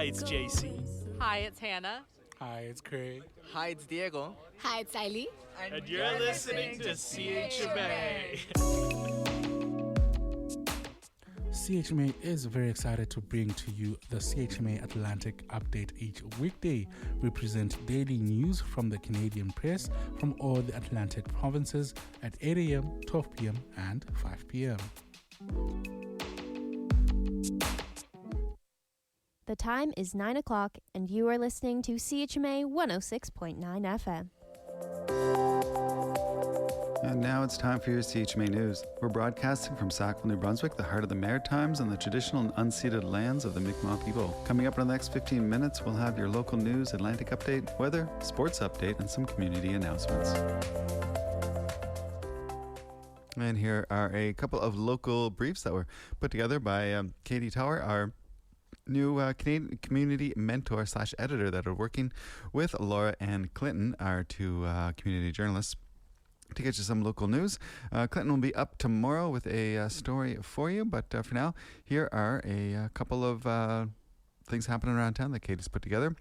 Hi, it's JC. Hi, it's Hannah. Hi, it's Craig. Hi, it's Diego. Hi, it's Eileen. And you're listening to CHMA. CHMA is very excited to bring to you the CHMA Atlantic Update each weekday. We present daily news from the Canadian press from all the Atlantic provinces at 8 a.m., 12 p.m., and 5 p.m. The time is 9 o'clock, and you are listening to CHMA 106.9 FM. And now it's time for your CHMA News. We're broadcasting from Sackville, New Brunswick, the heart of the Maritimes and the traditional and unceded lands of the Mi'kmaq people. Coming up in the next 15 minutes, we'll have your local news, Atlantic update, weather, sports update, and some community announcements. And here are a couple of local briefs that were put together by Katie Tower, our new Canadian community mentor / editor that are working with Laura and Clinton, our two community journalists, to get you some local news. Clinton will be up tomorrow with a story for you, but for now, here are a couple of things happening around town that Katie's put together.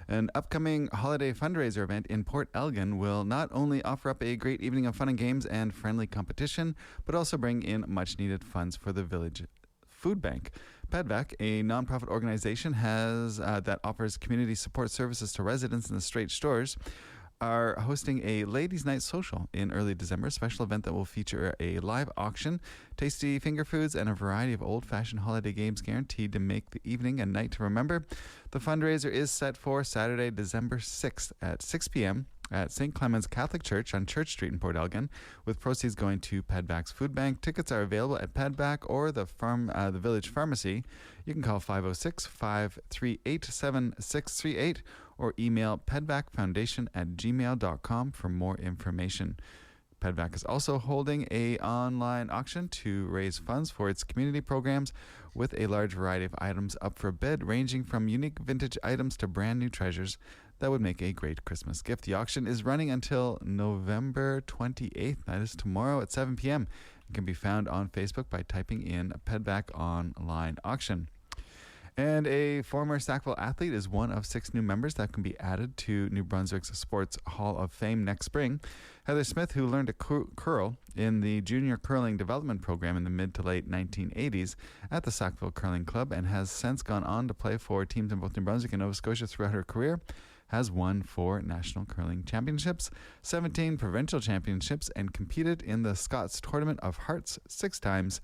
An upcoming holiday fundraiser event in Port Elgin will not only offer up a great evening of fun and games and friendly competition, but also bring in much-needed funds for the village food bank. PEDVAC, a nonprofit organization that offers community support services to residents in the Strait Stores, are hosting a Ladies' Night Social in early December, a special event that will feature a live auction, tasty finger foods, and a variety of old-fashioned holiday games guaranteed to make the evening a night to remember. The fundraiser is set for Saturday, December 6th at 6 p.m. at St. Clement's Catholic Church on Church Street in Port Elgin, with proceeds going to PEDVAC's food bank. Tickets are available at PEDVAC or the Village Pharmacy. You can call 506-538-7638 or email pedvacfoundation@gmail.com for more information. PEDVAC is also holding an online auction to raise funds for its community programs with a large variety of items up for bid, ranging from unique vintage items to brand new treasures that would make a great Christmas gift. The auction is running until November 28th. That is tomorrow at 7 p.m. It can be found on Facebook by typing in PEDVAC online auction. And a former Sackville athlete is one of 6 new members that can be added to New Brunswick's Sports Hall of Fame next spring. Heather Smith, who learned to curl in the Junior Curling Development Program in the mid to late 1980s at the Sackville Curling Club and has since gone on to play for teams in both New Brunswick and Nova Scotia throughout her career, has won 4 national curling championships, 17 provincial championships, and competed in the Scots Tournament of Hearts 6 times,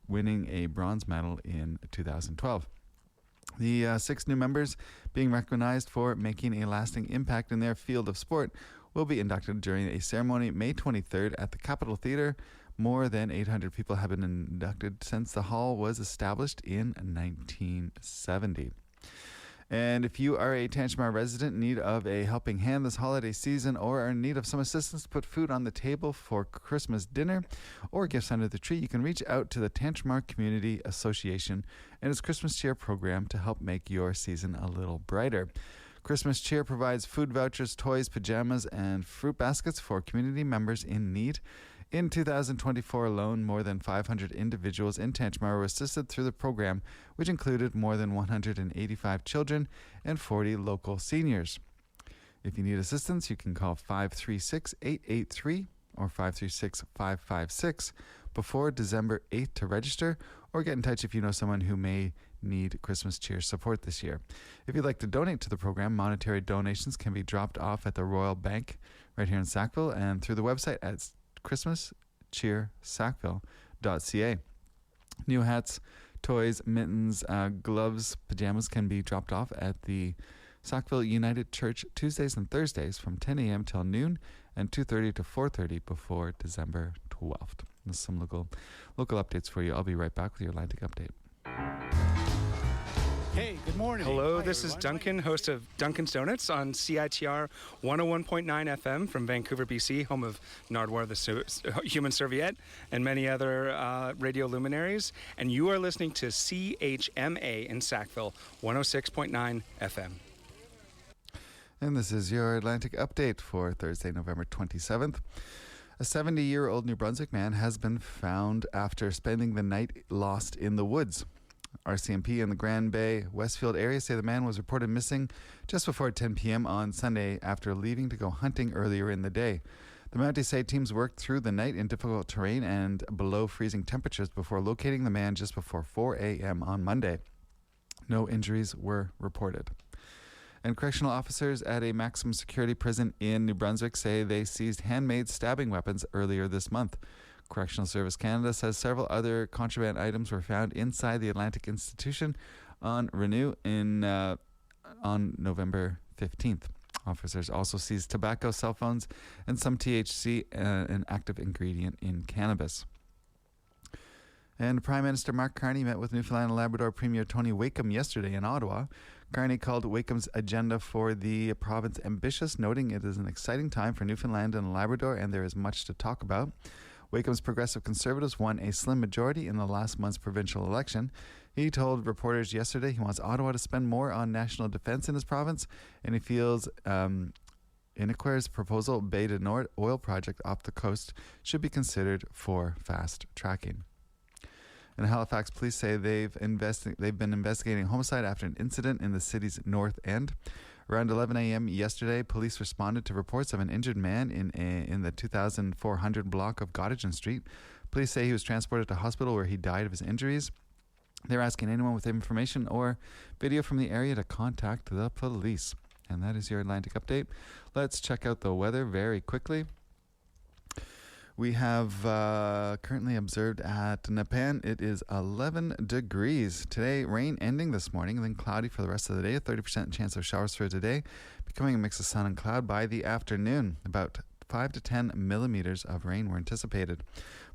winning a bronze medal in 2012. The 6 new members, being recognized for making a lasting impact in their field of sport, will be inducted during a ceremony May 23rd at the Capitol Theatre. More than 800 people have been inducted since the hall was established in 1970. And if you are a Tantramar resident in need of a helping hand this holiday season or are in need of some assistance to put food on the table for Christmas dinner or gifts under the tree, you can reach out to the Tantramar Community Association and its Christmas Cheer program to help make your season a little brighter. Christmas Cheer provides food vouchers, toys, pajamas, and fruit baskets for community members in need. In 2024 alone, more than 500 individuals in Tantramar were assisted through the program, which included more than 185 children and 40 local seniors. If you need assistance, you can call 536-883 or 536-556 before December 8th to register, or get in touch if you know someone who may need Christmas Cheer support this year. If you'd like to donate to the program, monetary donations can be dropped off at the Royal Bank right here in Sackville and through the website at christmascheersackville.ca. New hats, toys, mittens, gloves, pajamas can be dropped off at the Sackville United Church Tuesdays and Thursdays from 10 a.m. till noon and 2:30 to 4:30 before December 12th. There's some local updates for you. I'll be right back with your Atlantic update. Hey, good morning. Hello, this is Duncan, host of Duncan's Donuts on CITR 101.9 FM from Vancouver, BC, home of Nardwuar, the Human Serviette, and many other radio luminaries. And you are listening to CHMA in Sackville, 106.9 FM. And this is your Atlantic update for Thursday, November 27th. A 70-year-old New Brunswick man has been found after spending the night lost in the woods. RCMP in the Grand Bay Westfield area say the man was reported missing just before 10 p.m. on Sunday after leaving to go hunting earlier in the day. The Mountie say teams worked through the night in difficult terrain and below freezing temperatures before locating the man just before 4 a.m. on Monday. No injuries were reported. And correctional officers at a maximum security prison in New Brunswick say they seized handmade stabbing weapons earlier this month. Correctional Service Canada says several other contraband items were found inside the Atlantic Institution on Renew on November 15th. Officers also seized tobacco, cell phones, and some THC, an active ingredient in cannabis. And Prime Minister Mark Carney met with Newfoundland and Labrador Premier Tony Wakeham yesterday in Ottawa. Carney called Wakeham's agenda for the province ambitious, noting it is an exciting time for Newfoundland and Labrador and there is much to talk about. Wakeham's Progressive Conservatives won a slim majority in the last month's provincial election. He told reporters yesterday he wants Ottawa to spend more on national defence in his province, and he feels Iniquare's proposal Bay du Nord oil project off the coast should be considered for fast tracking. And Halifax police say they've been investigating homicide after an incident in the city's north end. Around 11 a.m. yesterday, police responded to reports of an injured man in the 2400 block of Gottingen Street. Police say he was transported to hospital where he died of his injuries. They're asking anyone with information or video from the area to contact the police. And that is your Atlantic update. Let's check out the weather very quickly. We have currently observed at Nepan, it is 11 degrees. Today, rain ending this morning, and then cloudy for the rest of the day. A 30% chance of showers for today, becoming a mix of sun and cloud by the afternoon. About 5 to 10 millimeters of rain were anticipated.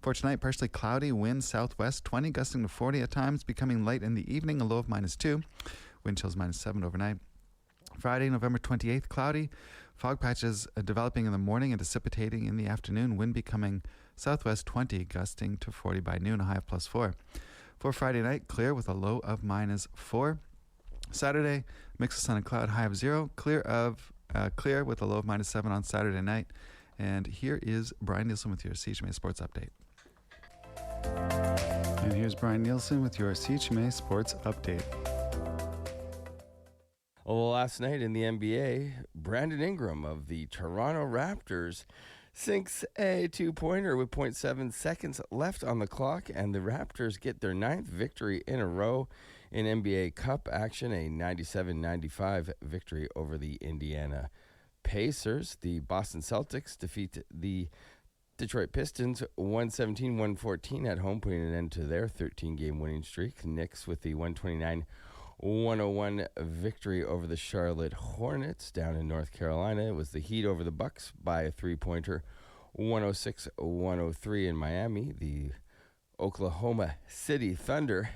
For tonight, partially cloudy, wind southwest 20, gusting to 40 at times, becoming light in the evening, a low of -2. Wind chills -7 overnight. Friday, November 28th, cloudy. Fog patches developing in the morning and dissipating in the afternoon. Wind becoming southwest 20, gusting to 40 by noon, a high of +4. For Friday night, clear with a low of -4. Saturday, mix of sun and cloud, high of 0. Clear with a low of -7 on Saturday night. And here is Brian Nielsen with your CHMA Sports Update. And here's Brian Nielsen with your CHMA Sports Update. Well, last night in the NBA, Brandon Ingram of the Toronto Raptors sinks a two-pointer with 0.7 seconds left on the clock, and the Raptors get their 9th victory in a row in NBA Cup action, a 97-95 victory over the Indiana Pacers. The Boston Celtics defeat the Detroit Pistons 117-114 at home, putting an end to their 13-game winning streak. Knicks with the 129-101 victory over the Charlotte Hornets down in North Carolina. It was the Heat over the Bucks by a three-pointer, 106-103 in Miami. The Oklahoma City Thunder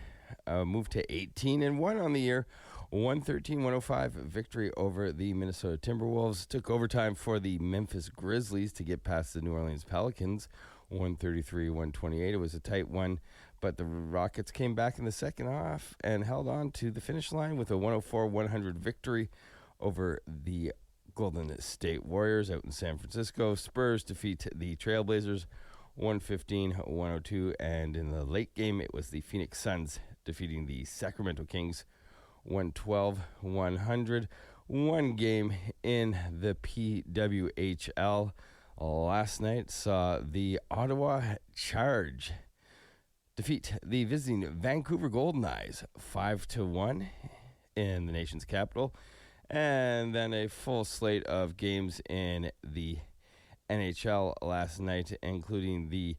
moved to 18-1 on the year, 113-105 victory over the Minnesota Timberwolves. Took overtime for the Memphis Grizzlies to get past the New Orleans Pelicans, 133-128. It was a tight one, but the Rockets came back in the second half and held on to the finish line with a 104-100 victory over the Golden State Warriors out in San Francisco. Spurs defeat the Trailblazers 115-102, and in the late game it was the Phoenix Suns defeating the Sacramento Kings 112-100. One game in the PWHL last night saw the Ottawa Charge defeat the visiting Vancouver Golden Knights 5-1 in the nation's capital. And then a full slate of games in the NHL last night, including the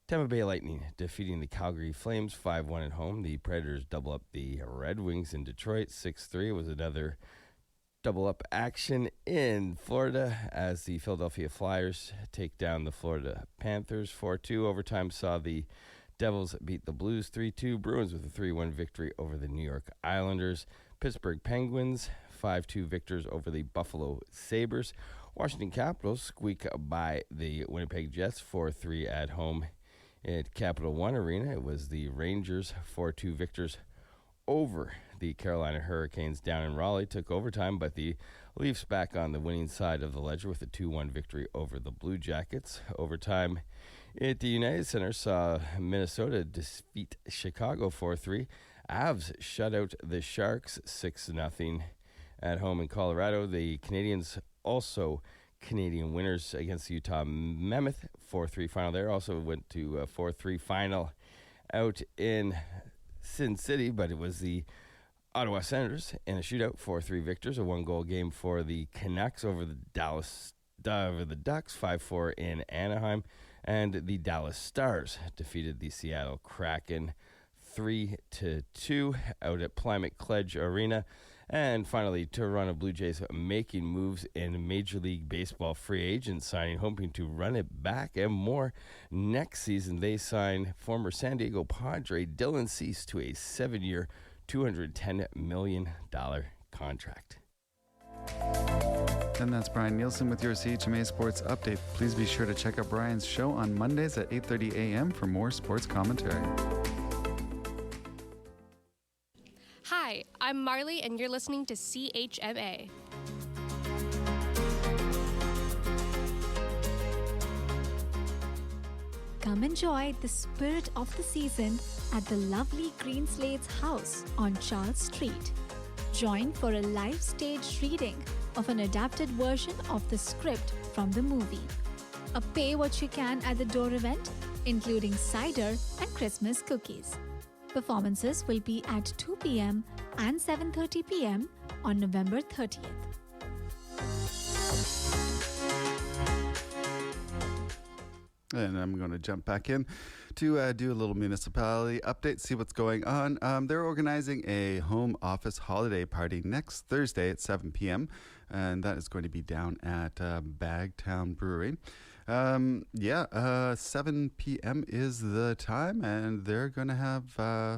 Tampa Bay Lightning defeating the Calgary Flames 5-1 at home. The Predators double up the Red Wings in Detroit 6-3. It was another double up action in Florida as the Philadelphia Flyers take down the Florida Panthers 4-2. Overtime saw the Devils beat the Blues 3-2. Bruins with a 3-1 victory over the New York Islanders. Pittsburgh Penguins 5-2 victors over the Buffalo Sabres. Washington Capitals squeak by the Winnipeg Jets 4-3 at home. At Capital One Arena, it was the Rangers 4-2 victors over the Carolina Hurricanes down in Raleigh. Took overtime, but the Leafs back on the winning side of the ledger with a 2-1 victory over the Blue Jackets. Overtime at the United Center saw Minnesota defeat Chicago 4-3. Avs shut out the Sharks 6-0 at home in Colorado. The Canadians also Canadian winners against the Utah Mammoth, 4-3 final there. Also went to a 4-3 final out in Sin City, but it was the Ottawa Senators in a shootout, 4-3 victors, a one-goal game for the Canucks over the Ducks, 5-4 in Anaheim, and the Dallas Stars defeated the Seattle Kraken 3-2 out at Plymouth Pledge Arena. And finally, Toronto Blue Jays making moves in Major League Baseball free agent signing, hoping to run it back and more next season. They sign former San Diego Padre Dylan Cease to a 7-year, $210 million contract. And that's Brian Nielsen with your CHMA Sports Update. Please be sure to check out Brian's show on Mondays at 8:30 a.m. for more sports commentary. Hi, I'm Marley, and you're listening to CHMA. Come enjoy the spirit of the season at the lovely Green Slates House on Charles Street. Join for a live stage reading of an adapted version of the script from the movie. A pay what you can at the door event, including cider and Christmas cookies. Performances will be at 2 p.m. and 7:30 p.m. on November 30th. And I'm going to jump back in to do a little municipality update, see what's going on. They're organizing a home office holiday party next Thursday at 7 p.m., and that is going to be down at Bagtown Brewery. 7 p.m. is the time, and they're going to have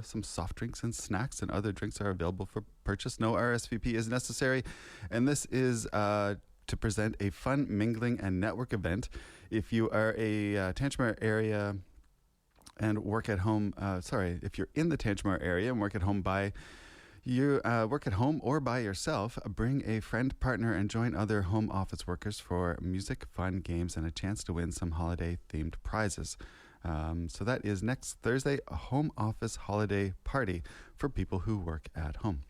some soft drinks and snacks, and other drinks are available for purchase. No RSVP is necessary, and this is to present a fun mingling and network event. If you are a Tantramar area and work at home, if you're in the Tantramar area and work at home or by yourself, bring a friend, partner, and join other home office workers for music, fun, games, and a chance to win some holiday-themed prizes. So that is next Thursday, a home office holiday party for people who work at home.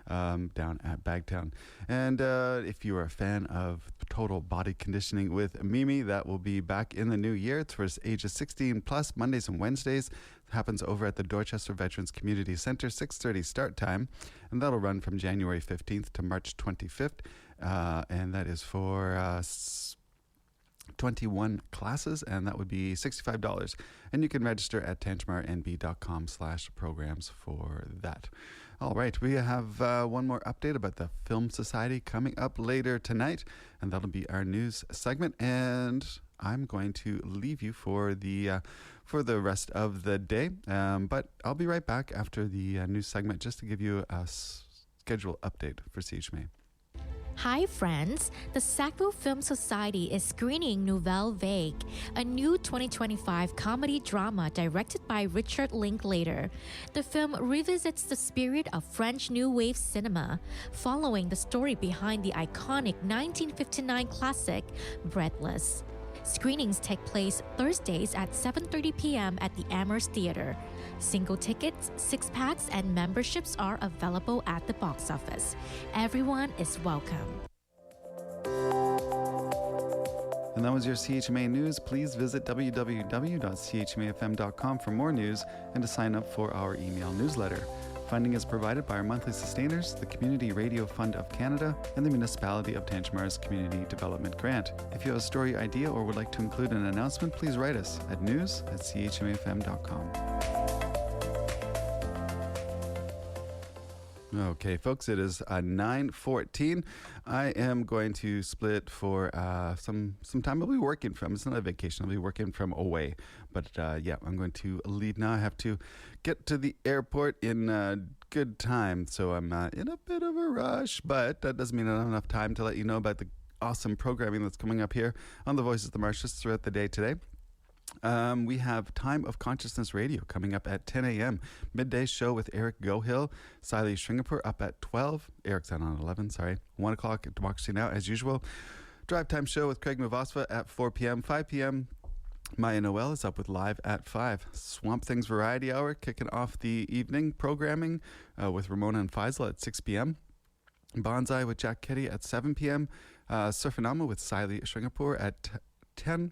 Down at Bagtown. And if you are a fan of total body conditioning with Mimi, that will be back in the new year. It's for ages 16 plus, Mondays and Wednesdays. It happens over at the Dorchester Veterans Community Center, 6:30 start time. And that'll run from January 15th to March 25th. And that is for 21 classes, and that would be $65. And you can register at tantramarnb.com/programs for that. All right, we have one more update about the Film Society coming up later tonight, and that'll be our news segment. And I'm going to leave you for the rest of the day, but I'll be right back after the news segment just to give you a schedule update for CHMA. Hi friends, the Sackville Film Society is screening Nouvelle Vague, a new 2025 comedy drama directed by Richard Linklater. The film revisits the spirit of French New Wave cinema, following the story behind the iconic 1959 classic Breathless. Screenings take place Thursdays at 7:30 p.m. at the Amherst Theatre. Single tickets, 6-packs, and memberships are available at the box office. Everyone is welcome. And that was your CHMA News. Please visit www.chmafm.com for more news and to sign up for our email newsletter. Funding is provided by our monthly sustainers, the Community Radio Fund of Canada, and the Municipality of Tantramar's Community Development Grant. If you have a story idea or would like to include an announcement, please write us at news@chmafm.com. Okay, folks, it is 9:14. I am going to split for some time. I'll be working from. It's not a vacation. I'll be working from away. But I'm going to leave now. I have to get to the airport in good time, so I'm in a bit of a rush. But that doesn't mean I don't have enough time to let you know about the awesome programming that's coming up here on the Voices of the Marshes throughout the day today. We have Time of Consciousness Radio coming up at 10 a.m. Midday show with Eric Gohill. Siley Stringapur up at 12. Eric's on 11, sorry. 1 o'clock at Democracy Now! As usual. Drive Time show with Craig Muvasva at 4 p.m. 5 p.m. Maya Noel is up with Live at 5. Swamp Things Variety Hour kicking off the evening programming with Ramona and Faisal at 6 p.m. Bonsai with Jack Kitty at 7 p.m. Surfinama with Siley Singapore at 10.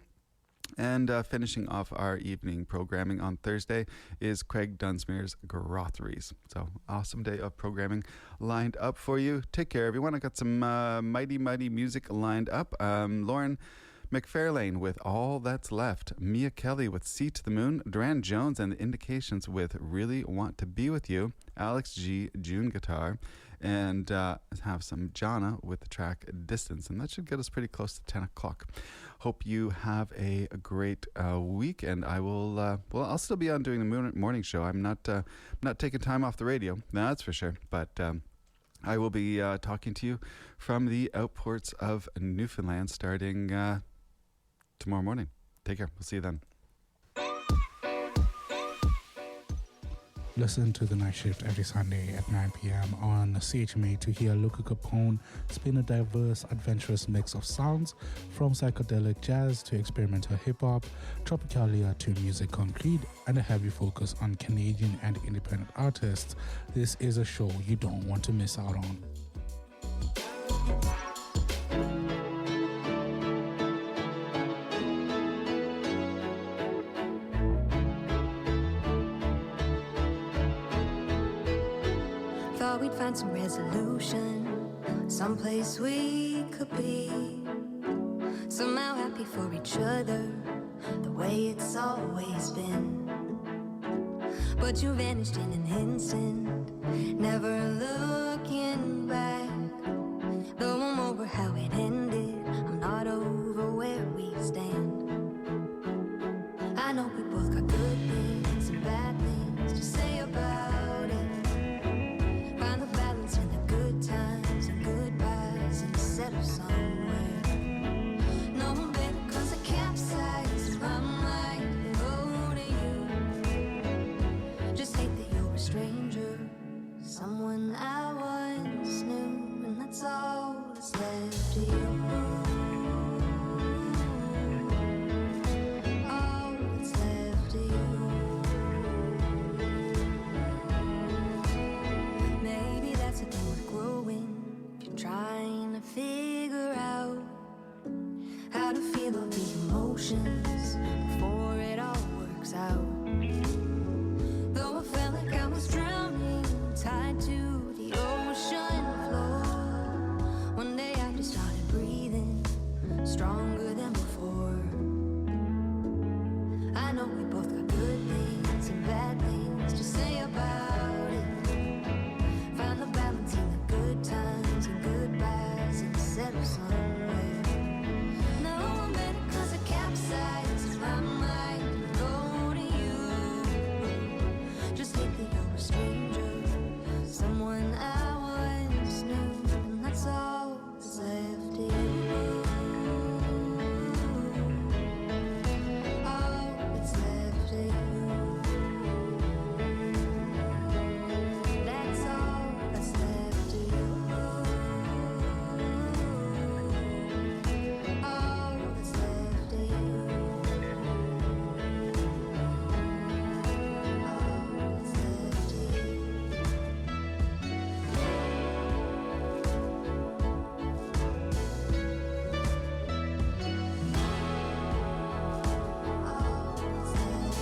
And finishing off our evening programming on Thursday is Craig Dunsmuir's Grotheries. So awesome day of programming lined up for you. Take care, everyone. I got some mighty music lined up. Lauren McFarlane with All That's Left, Mia Kelly with Sea to the Moon, Duran Jones and the Indications with Really Want to Be With You, Alex G. June guitar, and have some Jana with the track Distance, and that should get us pretty close to 10 o'clock. Hope you have a great week, and I will, I'll still be on doing the morning show. I'm not taking time off the radio, that's for sure, but I will be talking to you from the outports of Newfoundland starting tomorrow morning. Take care. We'll see you then. Listen to The Night Shift every Sunday at 9 p.m. on CHMA to hear Luca Capone spin a diverse, adventurous mix of sounds from psychedelic jazz to experimental hip-hop, tropicalia to music concrete, and a heavy focus on Canadian and independent artists. This is a show you don't want to miss out on. Thought we'd find some resolution, someplace we could be, somehow happy for each other, the way it's always been. But you vanished in an instant, never looking back. Though I'm over how it ended, I'm not over where we stand. I know we both got good things and bad things to say about it. Find the balance in the good times and goodbyes and settle somewhere. No, I'm better 'cause I capsized my mind and go to you. Just hate that you're a stranger, someone I once knew, and that's all that's left of you. All that's left of you. Maybe that's a thing with growing. If you're trying to figure out how to feel all the emotions before it all works out. Though I felt like I was drowning, tied to the ocean floor, one day I just started breathing stronger than before. I know we both got good things and bad things to say about it. Find the balance in the good times and goodbyes and settle somewhere. No, I'm better 'cause I capsized my mind and go to you. Just think that you're a stranger, someone I once knew, and that's all that's left of you. All that's left of you. That's all that's left of you. All that's left of you. All that's left of you. All that's left of you.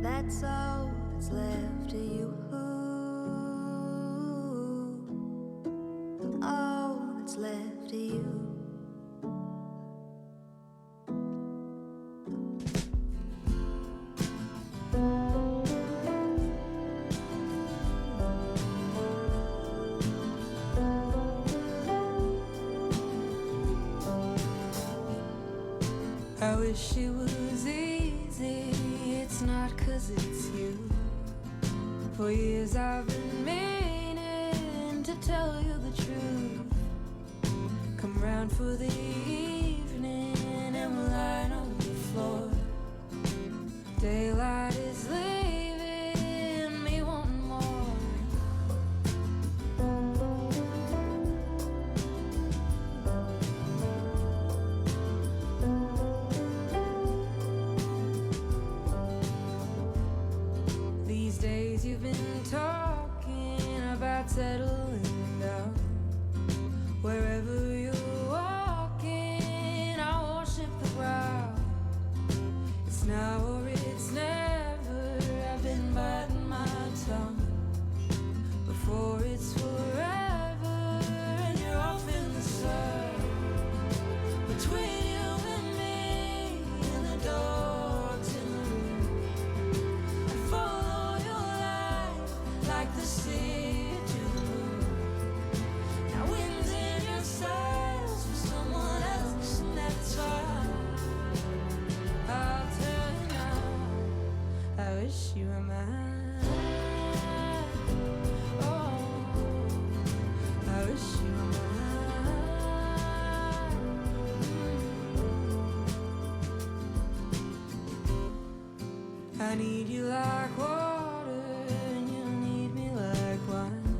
That's all that's left of you. All that's left of you. I wish it was easy, it's not 'cause it's you. For years I've been meaning to tell you the truth. Come round for the evening and we'll lie on the floor. Daylight is leaving me wanting more. wish you were mine. Oh, I wish you were mine. I need you like water, and you need me like wine.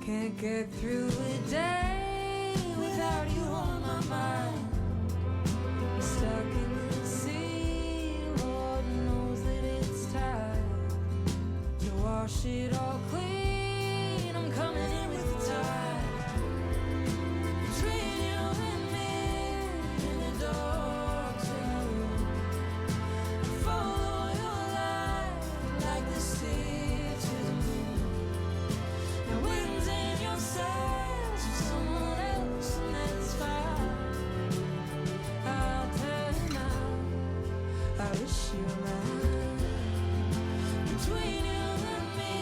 Can't get through a day without you on my mind. Stuck in the sea, Lord knows that it's time to wash it all clean. I'm coming in with the tide. Between you and me, in the dark zone, follow your light like the sea to the moon. The wind's in your sails for someone else, and that's fine. I'll tell you now, I wish you were mine. Between you and me,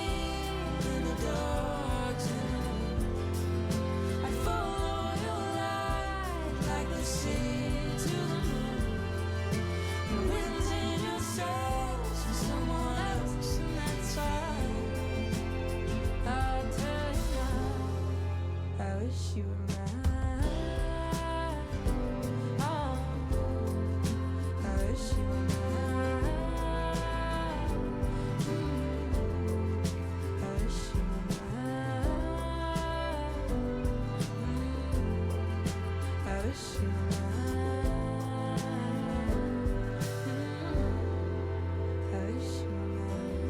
in the dark zone, I follow your light like the sea to the moon. The wind's in your sails for someone else, and that's fine. I'll tell you now, I wish you were mine. Oh, I wish you were mine. I wish you were mine. I wish you were mine. I wish you were mine.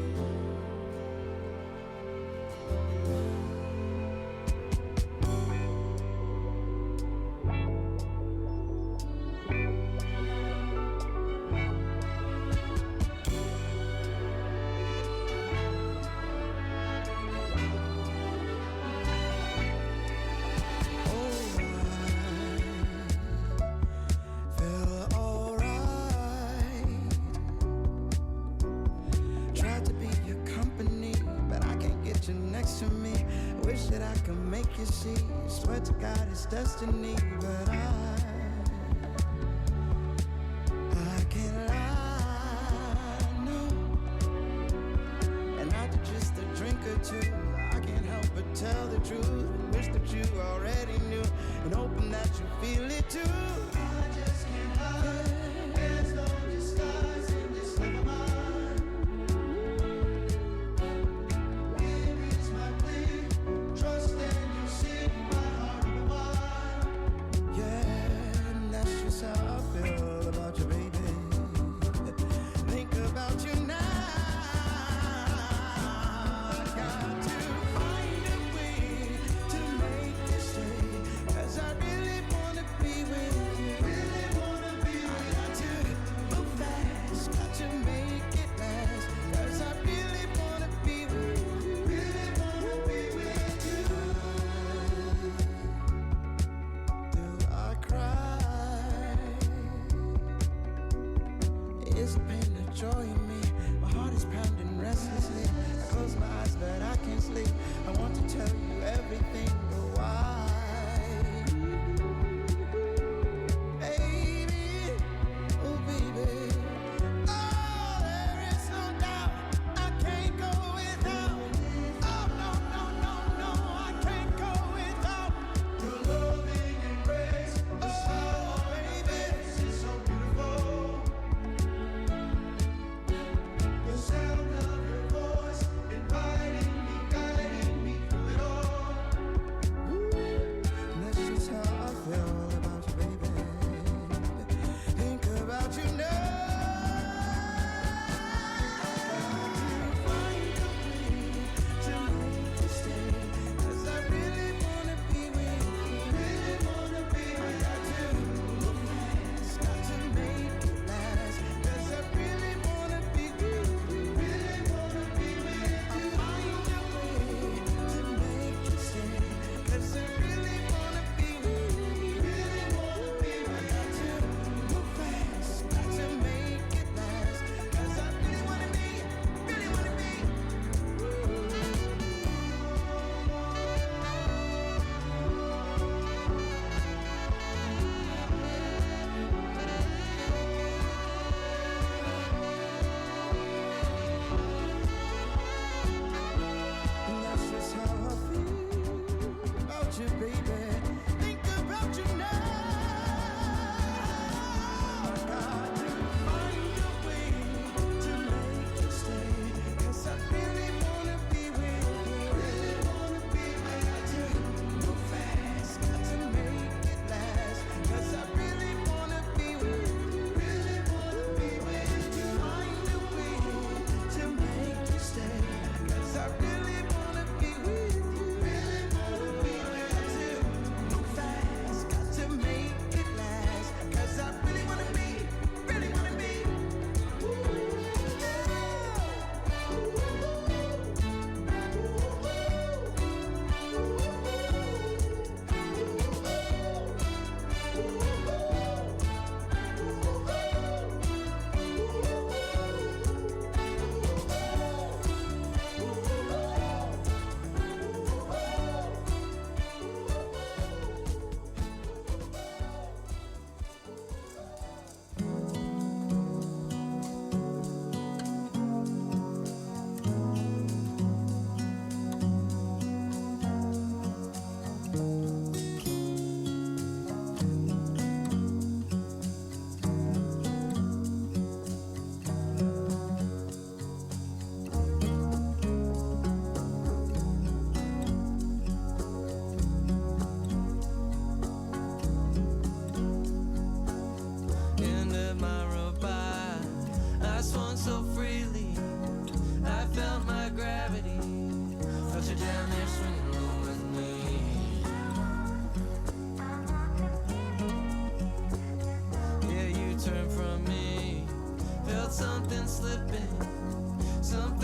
Feel alright. Tried to be your company, but I can't get you next to me. Wish that I could make you see. Swear to God it's destiny, but I can't lie, no. And after just a drink or two, I can't help but tell the truth. Wish that you already knew, and hoping that you feel it too. I just can't hide. There's no disguise in this love of mine. Here is my plea. Trust and you'll see my heart will wide. Yeah, and that's just how I feel about you, baby. Think about you now. I got to find a way to make this stay, 'cause I really wanna be with you. Really wanna be with you. I got to move fast, got to make it last, 'cause I really wanna be with you. Really wanna be with you. Do I cry? Is the pain the joy in me? My heart is pounding restlessly. I close my eyes but I can't sleep. I want to tell you everything, but why? Baby, oh baby. Oh, there is no doubt I can't go without. Oh no, no, no, no, I can't go without your loving embrace. Oh baby, it's so beautiful. The sound of your voice inviting me, guiding me through it all. something slipping, some